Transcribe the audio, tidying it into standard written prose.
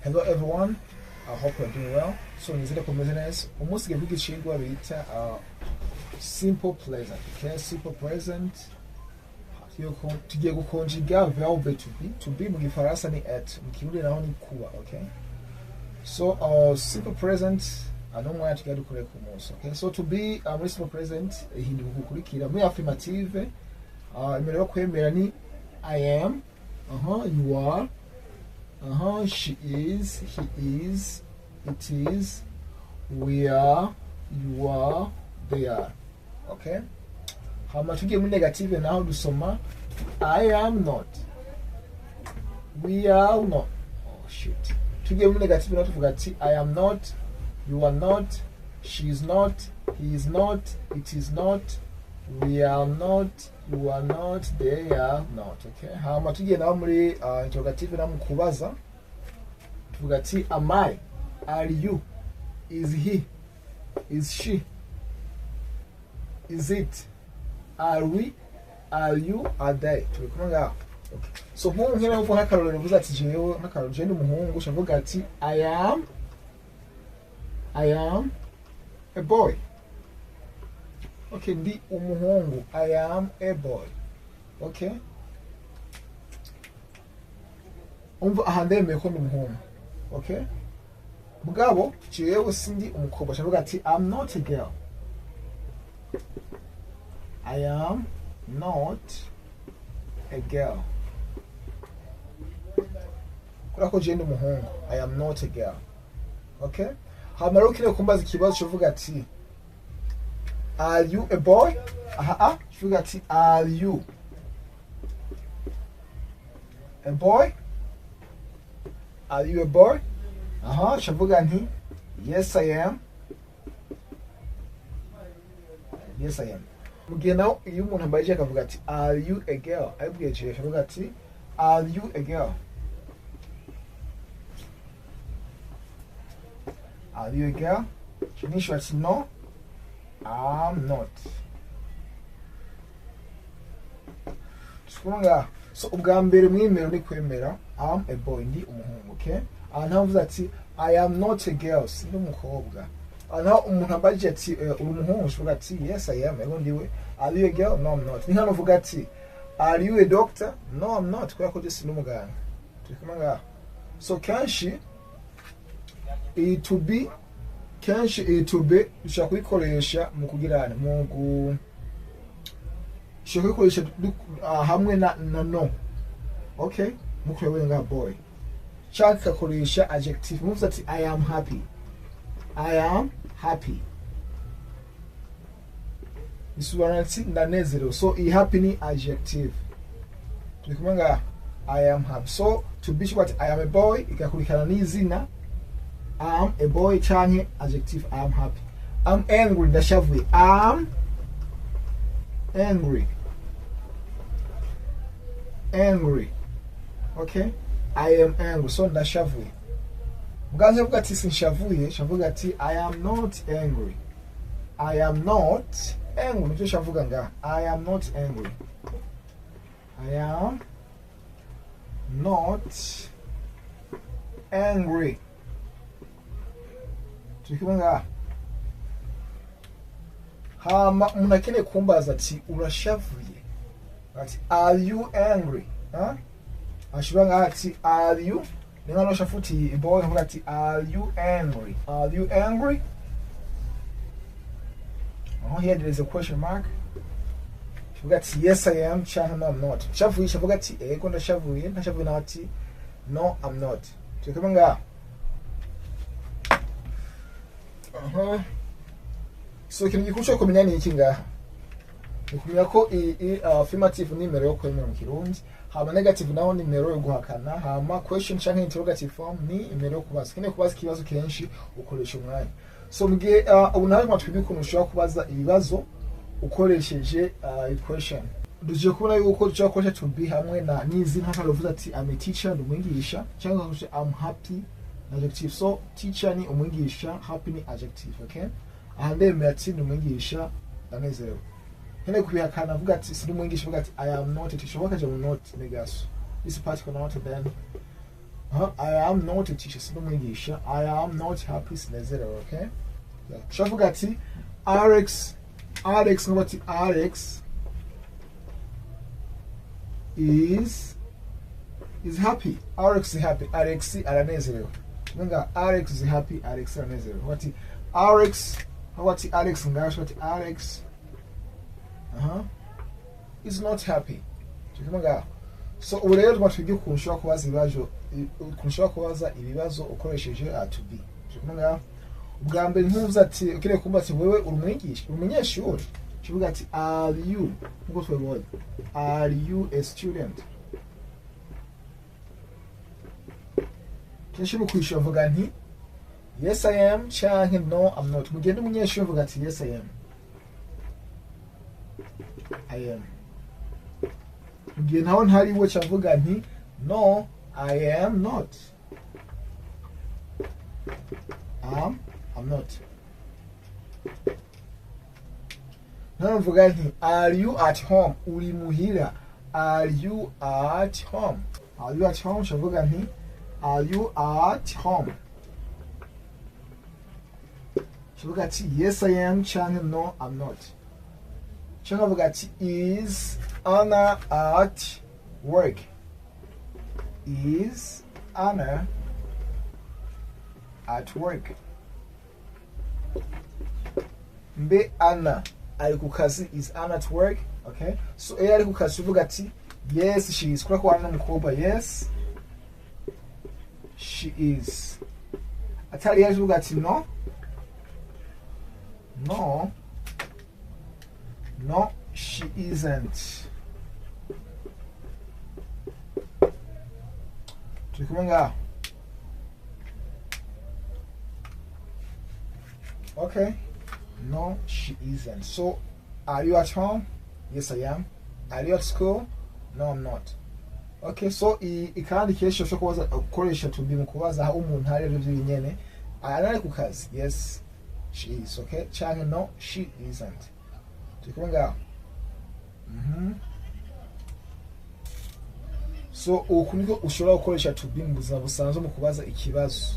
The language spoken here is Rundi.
Hello everyone, I hope you're doing well. So in this business, almost get big change where we simple present. Okay, simple present. Tugiye gukonjiga verb to be mu gifaransa ni être, mu kirundi naho ni kuba, okay? So simple present anomwe tugiye dukore ku munsi, okay? So to be simple present hindi gukurikira muri affirmative imerero kwemera ni I am, you are, she is, he is, it is, we are, you are, they are. Okay? Hama tugiye muri negative naho dusoma I am not, we are not. Oh shit. Tugiye muri negative naho tuvuga ati I am not, you are not, she is not, he is not, it is not, we are not, you are not, they are not. Okay? Hama tugiye naho muri interrogative naho mukubaza tuvuga ati am I, are you, is he, is she, is it, are we, are you, are they. Tulikumanga. Okay. So nk'ubu nkene uvuga akarorero uvuze ati jewe nk'akarorero je ndi umuhungu ushavuga ati I am a boy. Okay, ndi umuhungu. I am a boy. Okay? Umva ahandemeye ko ndi umuhungu. Okay? Mugabo jewe sindi umukobwa ushavuga ati I'm not a girl. I am not a girl. Kurako je ndi umuhungu. I am not a girl. Okay? Hama rero kile kumbaza ikibazo uvuga ati are you a boy? Uvuga ati are you a boy? Are you a boy? Shavuga nti yes I am. Yes I am. Mugihe naho iyo umuntu ambaye akavuga ati are you a girl? Ayibwiye je shavuga ati are you a girl? Are you a girl? Chinisho ati no, I'm not. Tukunga. So ubwa mbere mwimero ni kwemera I'm a boy, ndi umuhungu, okay? Navuze ati I am not a girl, sindi umukobwa. Naho umuntu ambaje ati uri umuhungu uvuga ati yes I am, ego ndiwe. Are you a girl? No I'm not. Ni hano uvuga ati are you a doctor? No I'm not. Kwa ko sindi umuganga. Tukumanga. So kenshi to be dushaka kuyikoresha mu kugirana mu dushaka kuyikoresha hamwe na no. Okay? Mukwewe nga boy. Chaka koresha adjective. Muvuze ati I am happy. I am happy. Isubanati ndanezero. So I happy ni adjective. Tulikumanga I am happy. So to be what I am a boy ikakurikana n'izina I am a boy change adjective I am happy. I'm angry ndashavuye. I'm angry. Angry. Okay? I am angry. So ndashavuye. Muganze vuga ati sinshavuye, shavuga ati I am not angry. I am not angry. Nje shavuga nga I am not angry. I am not angry. Tukimenga hama munakene kumbaza ati urashavuye. Ati are you angry? Ashibanga ati are you? Ningano shafuti boy avuga ati are you angry? Are you angry? Here there is a question mark. Shavuga ati yes I am, chana no I'm not. Shavuye shavuga ati ego ndashavuye, ndashavuye na ati no I'm not. Tukimenga So ikintu gikurusha kumenya ni iki ngaha nikumenya ko affirmative ni nimero yo kwemera mu kirundi hama negative naho ni nimero yo guhakana hama question canke interrogative form ni nimero yo kubaza kene kubaza ikibazo kenshi ukoresha umwanya so mugihe unaje matwibi kuntu ushobora kubaza ibibazo ukoresheje equation duje kubona yuko dushobora gukoresha to be hamwe na nizi nk'akavuze ati I'm a teacher ndumwigisha cyangwa I'm happy adjective. So teacher ni umwigisha, happy ni adjective, okay? Ahande ati ni umwigisha ndanezerewe. Hene kubihakana avuga ati sindi umwigisha avuga ati I am not a teacher. Wakaje not negaso. This particular not then I am not a teacher sinumwigisha. I am not happy sinezerewe. Okay, shavuga ati Alex ngati Alex is happy. Alex is happy. Alex aranezerewe. Nga Alex is happy. Alex aranezerewe. Wati Alex ngash wati Alex is not happy. Nga so urero twatwige kunshobora kubaza ibibazo ukoresheje to be. Nga ubwa mbere ntuvuze ati ukire kumba ati wewe urumwigisha umunyeshuri kivuga ati are you ngo twebonye are you a student kenshi bukwishyura mvuga nti yes I am canke no I'm not mugende umunyeshuri mvuga ati yes I am mugihe naho ntari we cavuga nti no I am not I'm not. Now mvuga nti are you at home? Uri muhira. Are you at home? Are you at home? Shavuga nti are you at home? Shavuga ati yes I am canke no I'm not. Shavuga ati is Anna at work? Is Anna at work? Mbe Anna ari ku kazi, is Anna at work? Okay, so ari ku kazi uvuga ati yes she is. Kura kwa n'umukobwa yes she is. Atari yaje uvuga ati no she isn't. Tukumanga. Okay, no she isn't. So are you at home? Yes I am. Are you at school? No I'm not. Okay, so ikandi kesho sho kubaza ukoresha to be mu kubaza aho umuntu ari ryo nyene ari ku kazi. Yes she is. Okay, canke no she isn't. Tukumanga. So ukuniko ushobora gukoresha to be mu buzima busanzwe mu kubaza ikibazo.